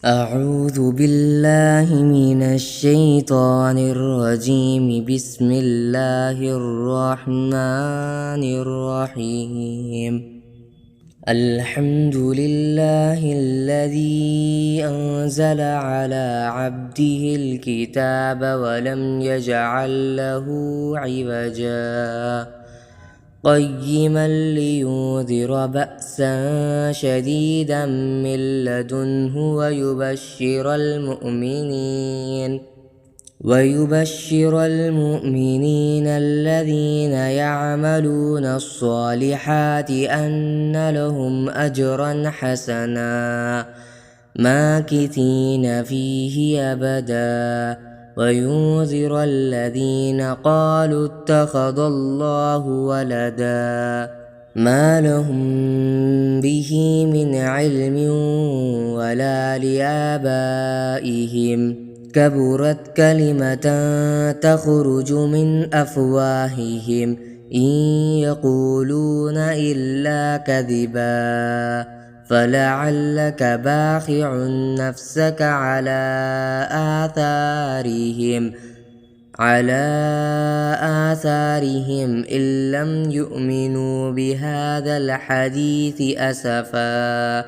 أعوذ بالله من الشيطان الرجيم. بسم الله الرحمن الرحيم. الحمد لله الذي أنزل على عبده الكتاب ولم يجعل له عوجا قيما لينذر بأسا شديدا من لدنه ويبشر المؤمنين الذين يعملون الصالحات أن لهم أجرا حسنا ماكثين فيه أبدا وينذر الذين قالوا اتخذ الله ولدا ما لهم به من علم ولا لآبائهم كبرت كلمة تخرج من أفواههم إن يقولون إلا كذبا فلعلك باخع نفسك على آثارهم إن لم يؤمنوا بهذا الحديث أسفا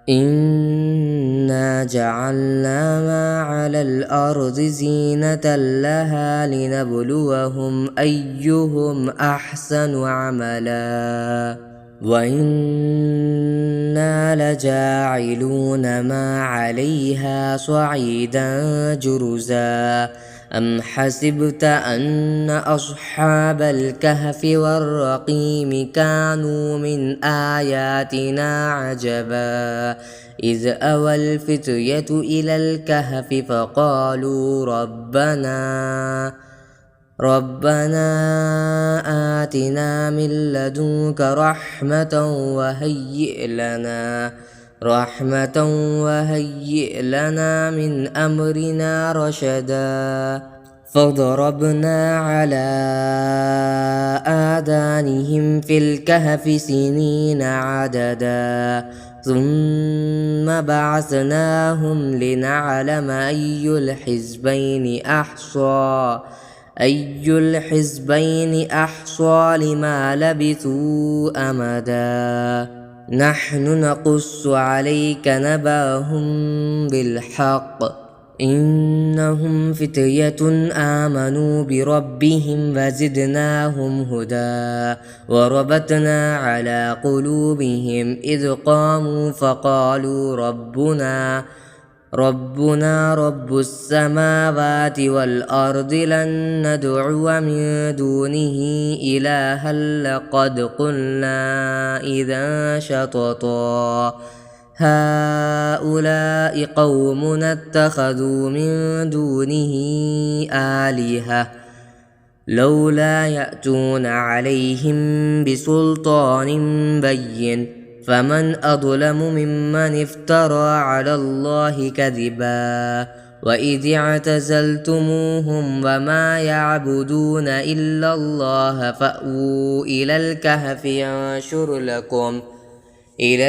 إنا جعلنا ما على الأرض زينة لها لنبلوهم أيهم أحسن عملا وإنا لجاعلون ما عليها صعيدا جرزا أم حسبت أن أصحاب الكهف والرقيم كانوا من آياتنا عجبا إذ أوى الفتية إلى الكهف فقالوا ربنا آتنا من لدنك رحمة وهيئ لنا من أمرنا رشدا فضربنا على آذانهم في الكهف سنين عددا ثم بعثناهم لنعلم أي الحزبين أحصى لما لبثوا أمدا نحن نقص عليك نبأهم بالحق إنهم فتية آمنوا بربهم وزدناهم هدى وربطنا على قلوبهم إذ قاموا فقالوا ربنا رب السماوات والأرض لن ندعو من دونه إلها لقد قلنا إذا شططا هؤلاء قومنا اتخذوا من دونه آلهة لولا يأتون عليهم بسلطان بين فمن أظلم ممن افترى على الله كذبا وإذ اعتزلتموهم وما يعبدون إلا الله فأووا إلى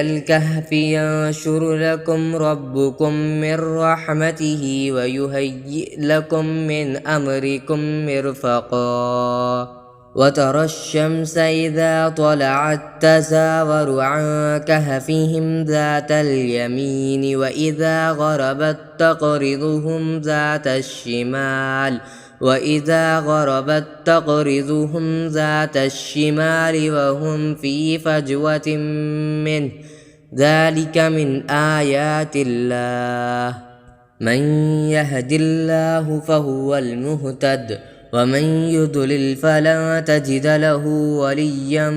الكهف ينشر لكم ربكم من رحمته ويهيئ لكم من أمركم مرفقا وترى الشمس إذا طلعت تزاور عن كهفهم ذات اليمين وإذا غربت تقرضهم ذات الشمال وهم في فجوة منه ذلك من آيات الله من يهد الله فهو المهتد ومن يضلل فلن تجد له وليا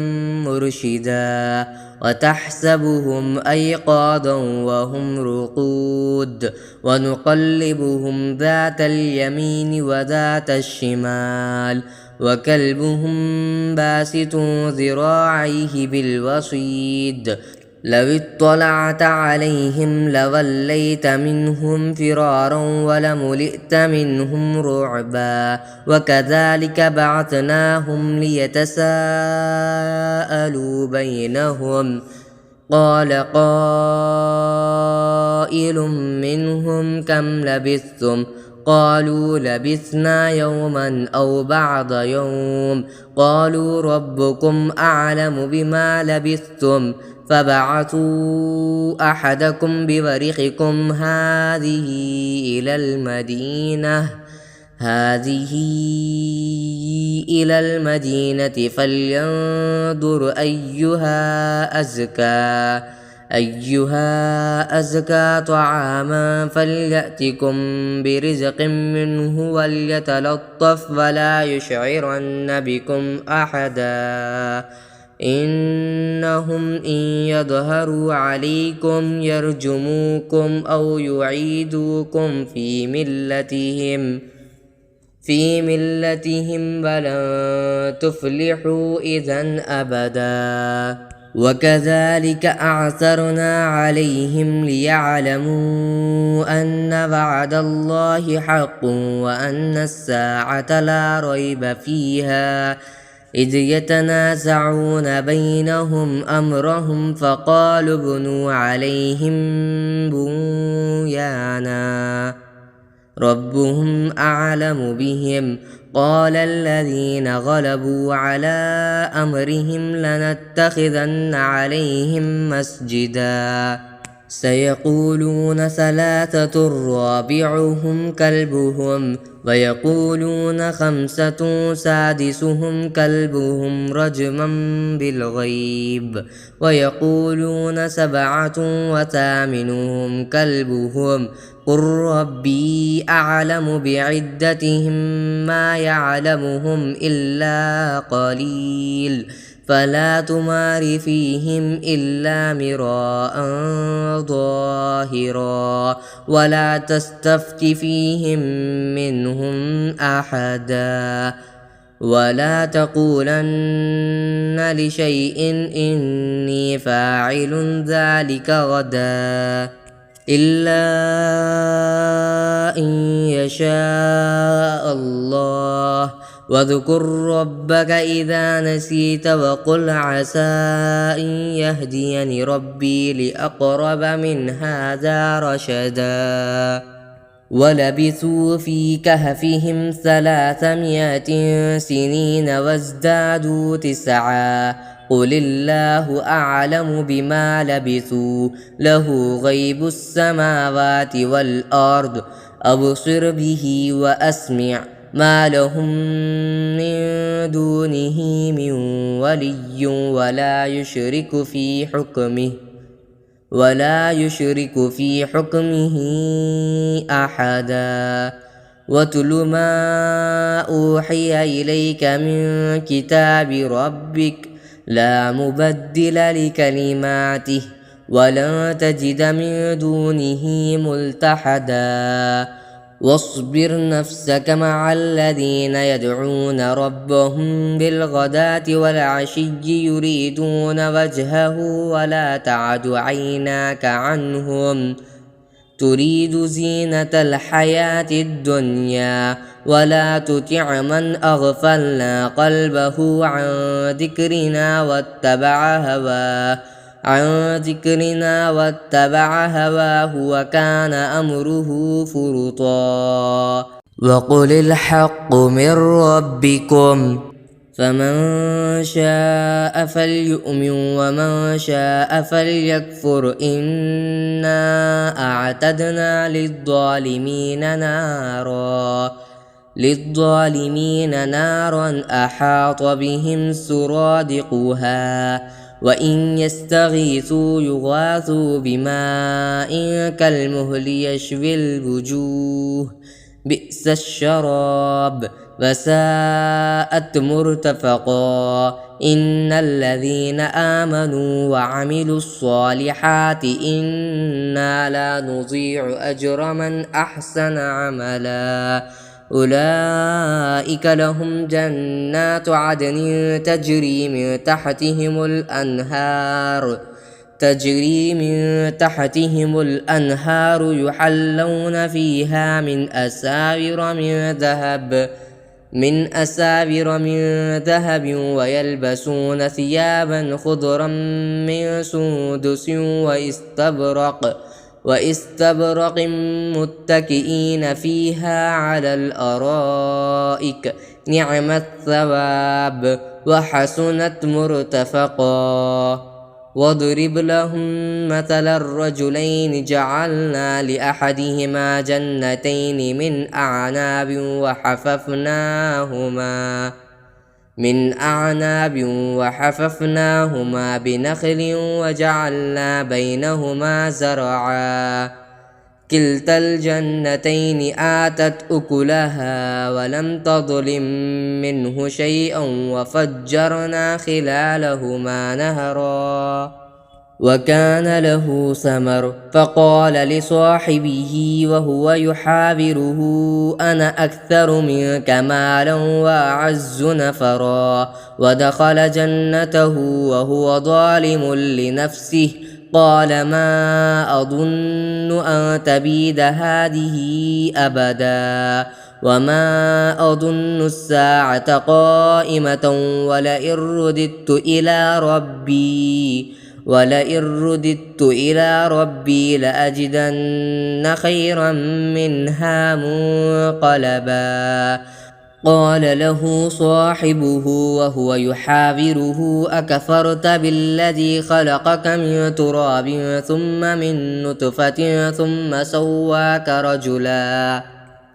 مرشدا وتحسبهم أيقاظا وهم رقود ونقلبهم ذات اليمين وذات الشمال وكلبهم باسط ذراعيه بالوصيد لو اطلعت عليهم لوليت منهم فرارا ولملئت منهم رعبا وكذلك بعثناهم ليتساءلوا بينهم قال قائل منهم كم لبثتم قالوا لبثنا يوما أو بعض يوم قالوا ربكم أعلم بما لبثتم فبعثوا أحدكم بورقكم هذه إلى المدينة فلينظر أيها أزكى طعاما فليأتكم برزق منه وليتلطف ولا يشعرن بكم أحدا إنهم إن يظهروا عليكم يرجموكم أو يعيدوكم في ملتهم ولن تفلحوا إذا أبدا وكذلك أعثرنا عليهم ليعلموا أن وعد الله حق وأن الساعة لا ريب فيها إذ يتنازعون بينهم أمرهم فقالوا ابنوا عليهم بنيانا ربهم أعلم بهم قال الذين غلبوا على أمرهم لنتخذن عليهم مسجدا سيقولون ثلاثة رابعهم كلبهم ويقولون خمسة سادسهم كلبهم رجما بالغيب ويقولون سبعة وثامنهم كلبهم قل ربي أعلم بعدتهم ما يعلمهم إلا قليل فلا تمار فيهم إلا مراء ظاهرا ولا تستفت فيهم منهم أحدا ولا تقولن لشيء إني فاعل ذلك غدا إلا إن يشاء الله واذكر ربك إذا نسيت وقل عسى أن يهديني ربي لأقرب من هذا رشدا ولبثوا في كهفهم 300 سنين وازدادوا 9 قل الله أعلم بما لبثوا له غيب السماوات والأرض أبصر به وأسمع ما لهم من دونه من ولي ولا يشرك في حكمه أحدا واتل ما أوحي إليك من كتاب ربك لا مبدل لكلماته ولن تجد من دونه ملتحدا واصبر نفسك مع الذين يدعون ربهم بالغداة والعشي يريدون وجهه ولا تعد عيناك عنهم تريد زينة الحياة الدنيا ولا تطع من أغفلنا قلبه عن ذكرنا واتبع هواه وكان أمره فرطا وقل الحق من ربكم فمن شاء فليؤمن ومن شاء فليكفر إنا أعتدنا للظالمين نارا أحاط بهم سرادقها وإن يستغيثوا يغاثوا بماء كالمهل يشوي الوجوه بئس الشراب وساءت مرتفقا إن الذين آمنوا وعملوا الصالحات إنا لا نضيع أجر من أحسن عملا أولئك لهم جنات عدن تجري من تحتهم الأنهار يحلون فيها من أساور من ذهب من أساور من ذهب ويلبسون ثيابا خضرا من سندس واستبرق متكئين فيها على الأرائك نعم الثواب وحسنت مرتفقا. واضرب لهم مثل الرجلين جعلنا لأحدهما جنتين من أعناب وحففناهما بنخل وجعلنا بينهما زرعا كلتا الجنتين آتت أكلها ولم تظلم منه شيئا وفجرنا خلالهما نهرا وكان له ثمر فقال لصاحبه وهو يحاوره أنا أكثر منك مالا وأعز نفرا ودخل جنته وهو ظالم لنفسه قال ما أظن أن تبيد هذه أبدا وما أظن الساعة قائمة ولئن رددت إلى ربي لأجدن خيرا منها منقلبا. قال له صاحبه وهو يحاوره أكفرت بالذي خلقك من تراب ثم من نطفة ثم سواك رجلا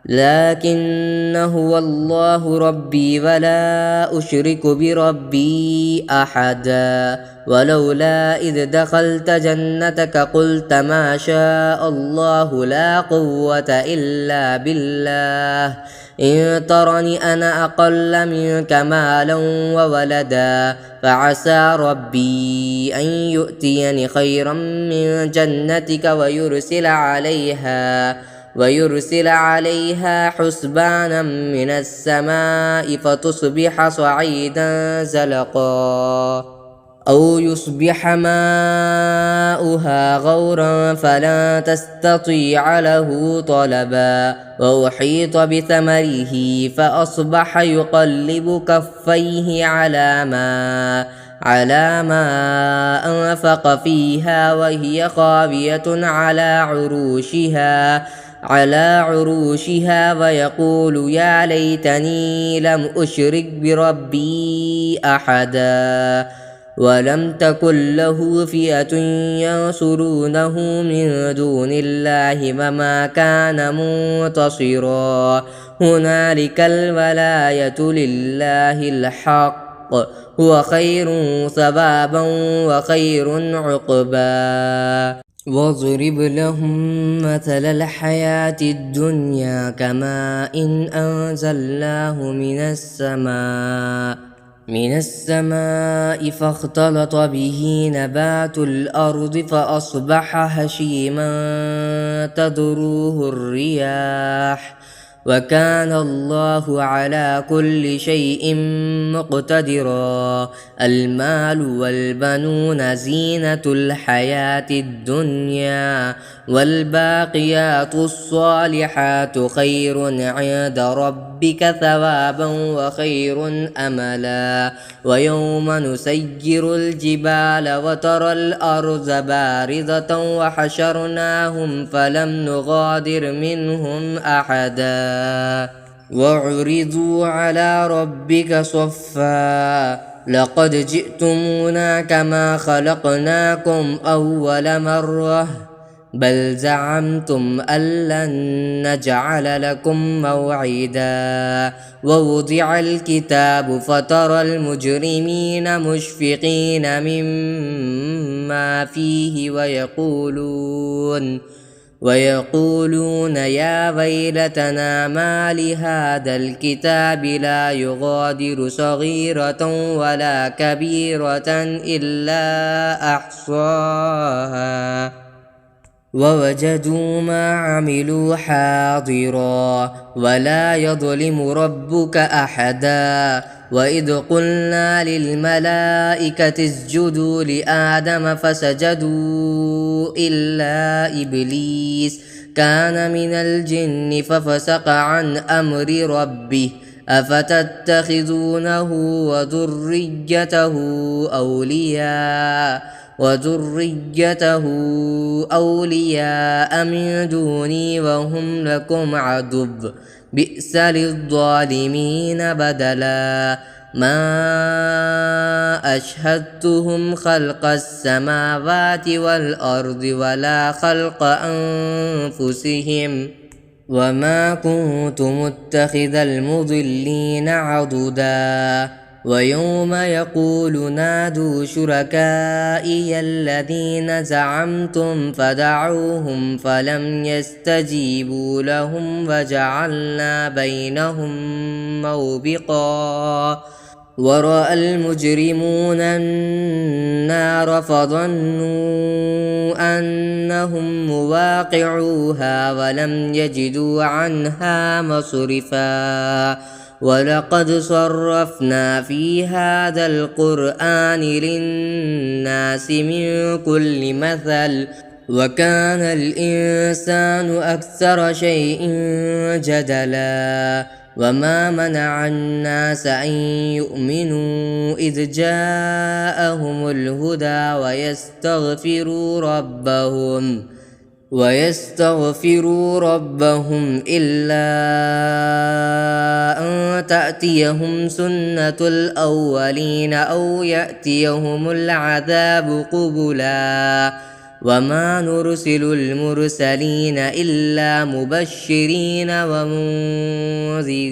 لكن هو الله ربي ولا أشرك بربي أحدا. ولولا إذ دخلت جنتك قلت ما شاء الله لا قوة إلا بالله إن ترني أنا أقل منك مالا وولدا فعسى ربي أن يؤتيني خيرا من جنتك ويرسل عليها حسبانا من السماء فتصبح صعيدا زلقا أو يصبح ماؤها غورا فلا تستطيع له طلبا. وأحيط بثمره فأصبح يقلب كفيه على ما أنفق فيها وهي خاوية على عروشها ويقول يا ليتني لم أشرك بربي أحدا. ولم تكن له فئة ينصرونه من دون الله وما كان منتصرا. هنالك الولاية لله الحق هو خير ثوابا وخير عقبا. واضرب لهم مثل الحياة الدنيا كماء إن أنزلناه من السماء فاختلط به نبات الأرض فأصبح هشيما تذروه الرياح وكان الله على كل شيء مقتدرا. المال والبنون زينة الحياة الدنيا والباقيات الصالحات خير عند ربك ثوابا وخير أملا. ويوم نسير الجبال وترى الأرض بارزة وحشرناهم فلم نغادر منهم أحدا وعرضوا على ربك صفا لقد جئتمونا كما خلقناكم أول مرة بل زعمتم أن لن نجعل لكم موعدا. ووضع الكتاب فترى المجرمين مشفقين مما فيه ويقولون يا ويلتنا ما لهذا الكتاب لا يغادر صغيرة ولا كبيرة إلا أحصاها ووجدوا ما عملوا حاضرا ولا يظلم ربك أحدا. وإذ قلنا للملائكة اسجدوا لآدم فسجدوا إلا إبليس كان من الجن ففسق عن أمر ربه أفتتخذونه وذريته أولياء من دوني وهم لكم عدو بئس للظالمين بدلا ما أشهدتهم خلق السماوات والأرض ولا خلق أنفسهم وما كنت متخذ المضلين عضدا ويوم يقول نادوا شركائي الذين زعمتم فدعوهم فلم يستجيبوا لهم وجعلنا بينهم موبقا ورأى المجرمون النار فظنوا أنهم مواقعوها ولم يجدوا عنها مصرفا ولقد صرفنا في هذا القرآن للناس من كل مثل وكان الإنسان أكثر شيء جدلا وما منع الناس أن يؤمنوا إذ جاءهم الهدى ويستغفروا ربهم إلا أن تأتيهم سنة الأولين أو يأتيهم العذاب قبلا وما نرسل المرسلين إلا مبشرين ومنذرين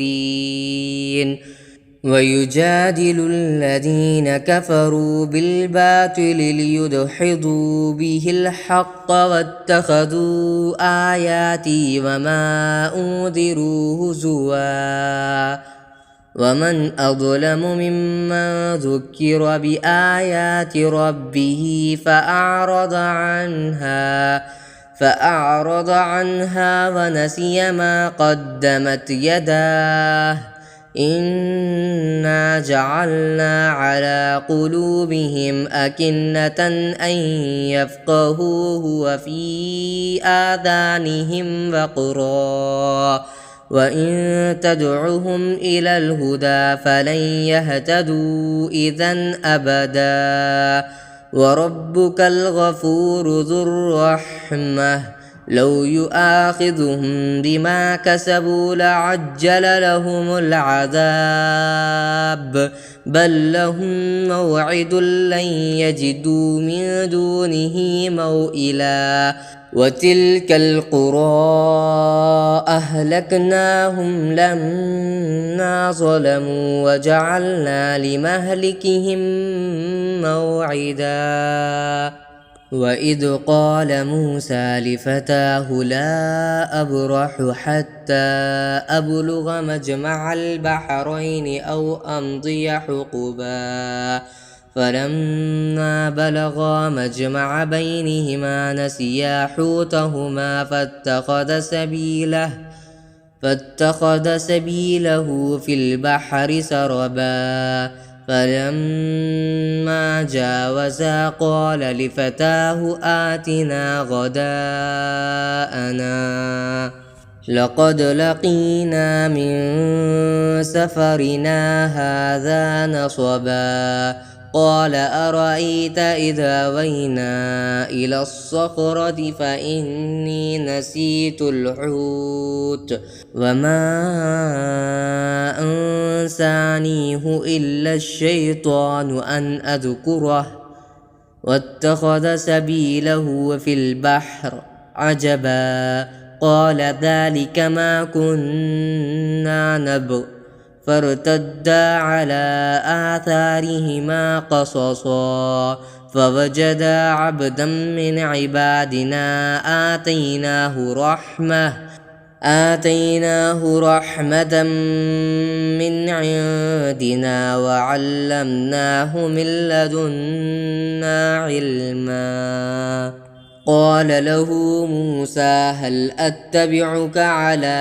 ويجادل الذين كفروا بالباطل ليدحضوا به الحق واتخذوا آياتي وما أنذروا هزوا ومن أظلم ممن ذكر بآيات ربه فأعرض عنها ونسي ما قدمت يداه إنا جعلنا على قلوبهم أكنة أن يفقهوه وفي آذانهم وقرا وإن تدعهم إلى الهدى فلن يهتدوا إذا أبدا وربك الغفور ذو الرحمة لو يؤاخذهم بما كسبوا لعجل لهم العذاب بل لهم موعد لن يجدوا من دونه موئلا وتلك القرى أهلكناهم لما ظلموا وجعلنا لمهلكهم موعدا وإذ قال موسى لفتاه لا أبرح حتى أبلغ مجمع البحرين أو أمضي حقبا فلما بلغا مجمع بينهما نسيا حوتهما فاتخذ سبيله في البحر سربا فلما جاوزا قال لفتاه آتنا غداءنا لقد لقينا من سفرنا هذا نصبا قال أرأيت إذا وينا إلى الصخرة فإني نسيت الحوت وما أنسانيه إلا الشيطان أن أذكره واتخذ سبيله في البحر عجبا قال ذلك ما كنا نبغ فارتدا على آثارهما قصصا فوجدا عبدا من عبادنا آتيناه رحمة من عندنا وعلمناه من لدنا علما قال له موسى هل أتبعك على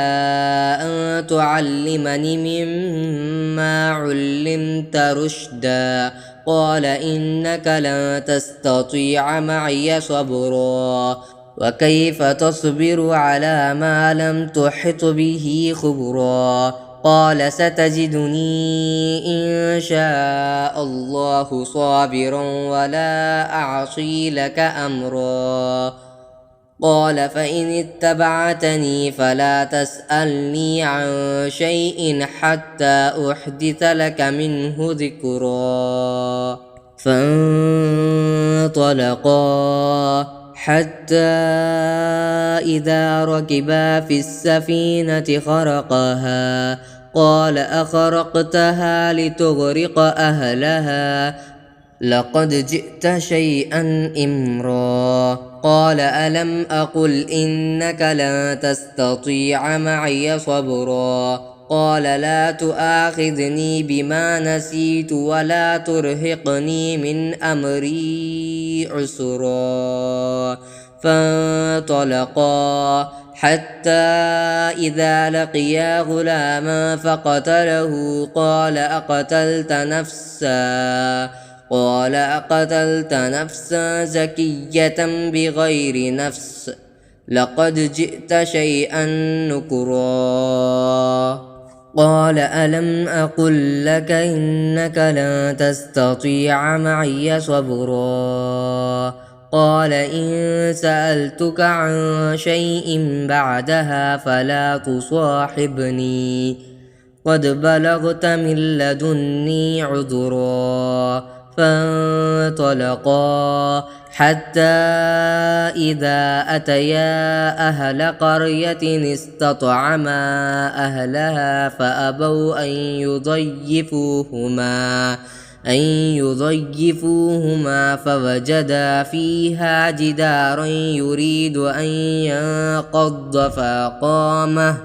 أن تعلمني مما علمت رشدا قال إنك لن تستطيع معي صبرا وكيف تصبر على ما لم تحط به خبرا قال ستجدني إن شاء الله صابرا ولا أعصي لك أمرا قال فإن اتبعتني فلا تسألني عن شيء حتى أحدث لك منه ذكرا فانطلقا حتى إذا ركبا في السفينة خرقها قال أخرقتها لتغرق أهلها لقد جئت شيئا إمرا قال ألم أقل إنك لن تستطيع معي صبرا قال لا تؤاخذني بما نسيت ولا ترهقني من أمري عسرا فانطلقا حتى إذا لقيا غلاما فقتله قال أقتلت نفسا زكية بغير نفس لقد جئت شيئا نكرا قال ألم أقل لك إنك لن تستطيع معي صبرا قال إن سألتك عن شيء بعدها فلا تصاحبني قد بلغت من لدني عذرا فانطلقا حتى إذا أتيا أهل قرية استطعما أهلها فأبوا أن يضيفوهما فوجدا فيها جدارا يريد أن ينقض فأقامه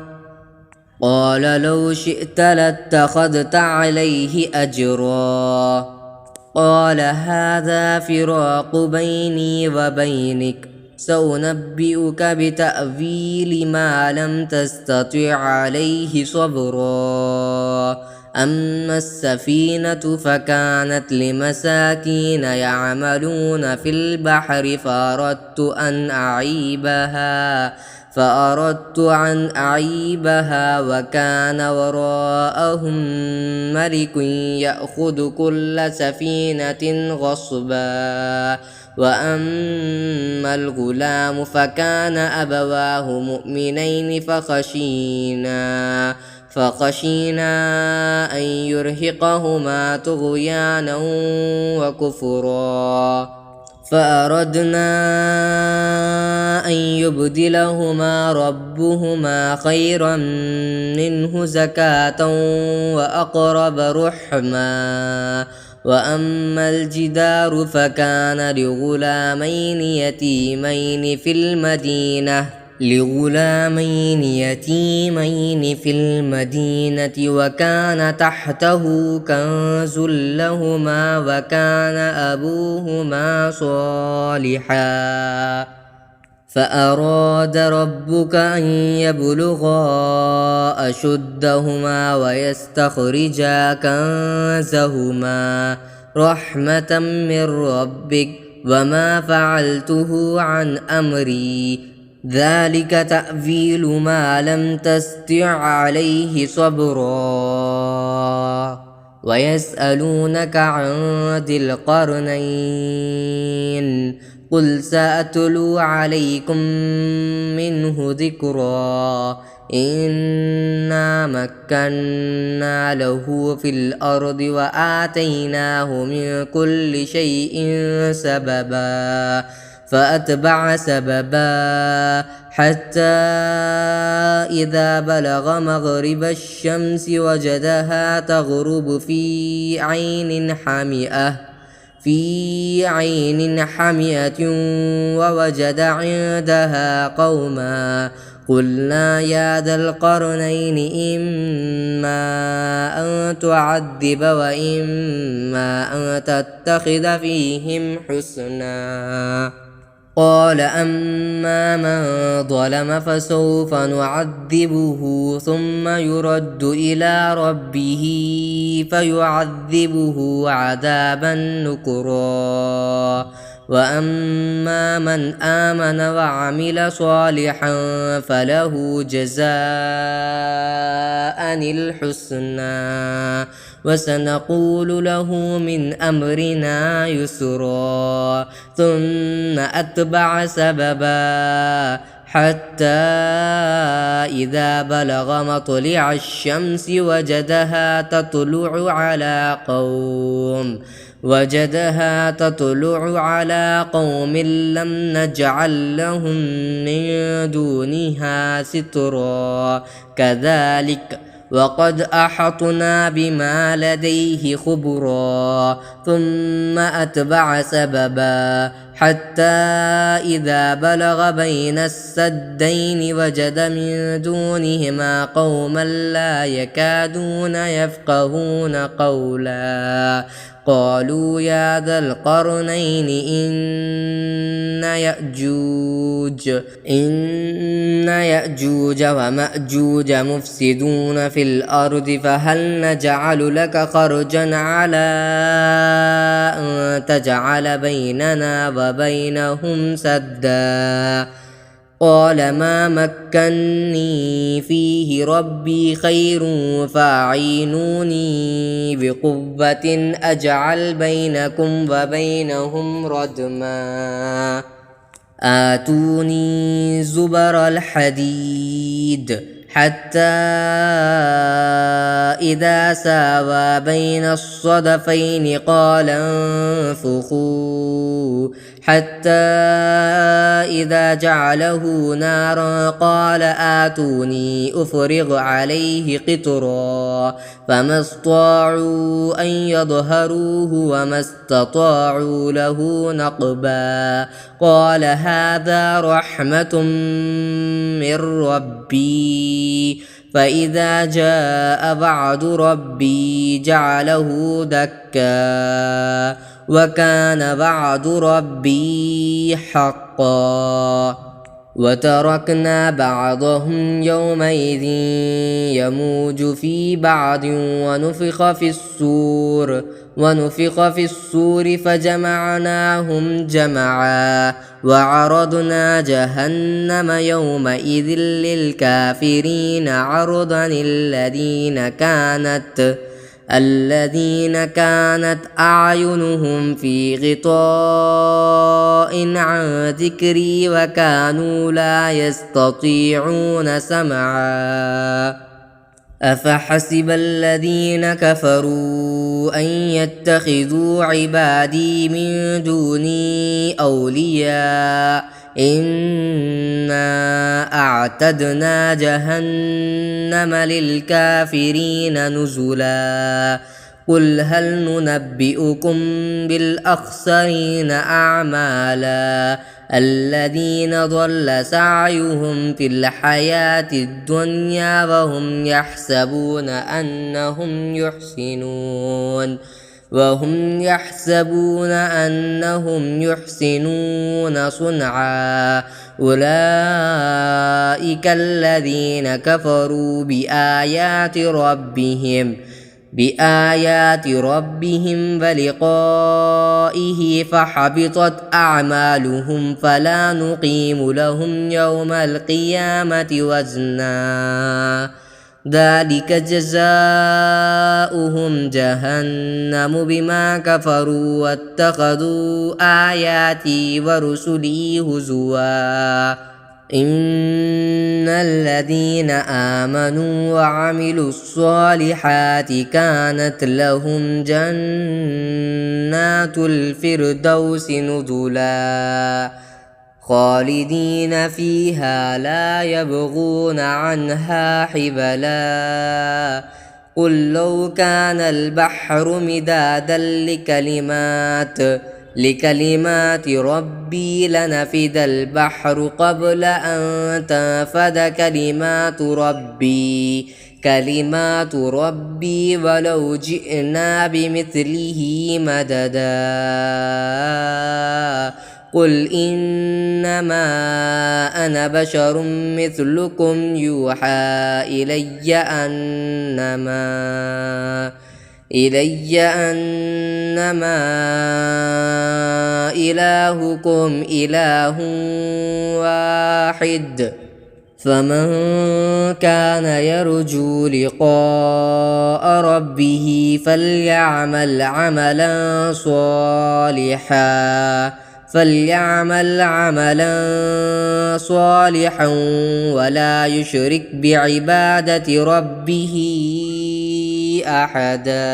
قال لو شئت لاتخذت عليه أجرا قال هذا فراق بيني وبينك سأنبئك بتأويل ما لم تستطع عليه صبرا أما السفينة فكانت لمساكين يعملون في البحر فأردت أن أعيبها وكان وراءهم ملك يأخذ كل سفينة غصبا وأما الغلام فكان أبواه مؤمنين فخشينا أن يرهقهما طغيانا وكفرا فأردنا أن يبدلهما ربهما خيرا منه زكاة وأقرب رحما وأما الجدار فكان لغلامين يتيمين في المدينة وكان تحته كنز لهما وكان أبوهما صالحا فأراد ربك أن يبلغا أشدهما ويستخرجا كنزهما رحمة من ربك وما فعلته عن أمري ذلك تأويل ما لم تستطع عليه صبرا ويسألونك عن ذي القرنين قل سأتلو عليكم منه ذكرا إنا مكنا له في الأرض وآتيناه من كل شيء سببا فأتبع سببا حتى إذا بلغ مغرب الشمس وجدها تغرب في عين حمئة ووجد عندها قوما قلنا يا ذا القرنين إما أن تعذب وإما أن تتخذ فيهم حسنا قال أما من ظلم فسوف نعذبه ثم يرد إلى ربه فيعذبه عذابا نكرا وأما من آمن وعمل صالحا فله جزاء الحسنى وسنقول له من أمرنا يسرا ثم أتبع سببا حتى إذا بلغ مطلع الشمس وجدها تطلع على قوم لم نجعل لهم من دونها سترا كذلك وقد أحطنا بما لديه خبرا ثم أتبع سببا حتى إذا بلغ بين السدين وجد من دونهما قوما لا يكادون يفقهون قولا قالوا يا ذا القرنين إن يأجوج ومأجوج مفسدون في الأرض فهل نجعل لك خرجا على أن تجعل بيننا وبينهم سدا قال ما مكني فيه ربي خير فاعينوني بقوة أجعل بينكم وبينهم ردما آتوني زبر الحديد حتى إذا ساوى بين الصدفين قال انفخوا حتى إذا جعله نارا قال آتوني أفرغ عليه قطرا فما استطاعوا أن يظهروه وما استطاعوا له نقبا قال هذا رحمة من ربي فإذا جاء وعد ربي جعله دكا وكان وعد ربي حقا وتركنا بعضهم يومئذ يموج في بعض ونفخ في الصور فجمعناهم جمعا وعرضنا جهنم يومئذ للكافرين عرضا الذين كانت أعينهم في غطاء عن ذكري وكانوا لا يستطيعون سمعا أفحسب الذين كفروا أن يتخذوا عبادي من دوني أولياء إنا أعتدنا جهنم للكافرين نزلا قل هل ننبئكم بالأخسرين أعمالا الذين ضل سعيهم في الحياة الدنيا وهم يحسبون أنهم يحسنون صنعا أولئك الذين كفروا بآيات ربهم ولقائه فحبطت أعمالهم فلا نقيم لهم يوم القيامة وزنا ذلك جزاؤهم جهنم بما كفروا واتخذوا آياتي ورسلي هزوا إن الذين آمنوا وعملوا الصالحات كانت لهم جنات الفردوس نزلا خالدين فيها لا يبغون عنها حبلا قل لو كان البحر مدادا لكلمات ربي لنفد البحر قبل أن تنفد كلمات ربي ولو جئنا بمثله مددا قل إنما أنا بشر مثلكم يوحى إلي إلي أنما إلهكم إله واحد فمن كان يرجو لقاء ربه فليعمل عملا صالحا ولا يشرك بعبادة ربه أحدا.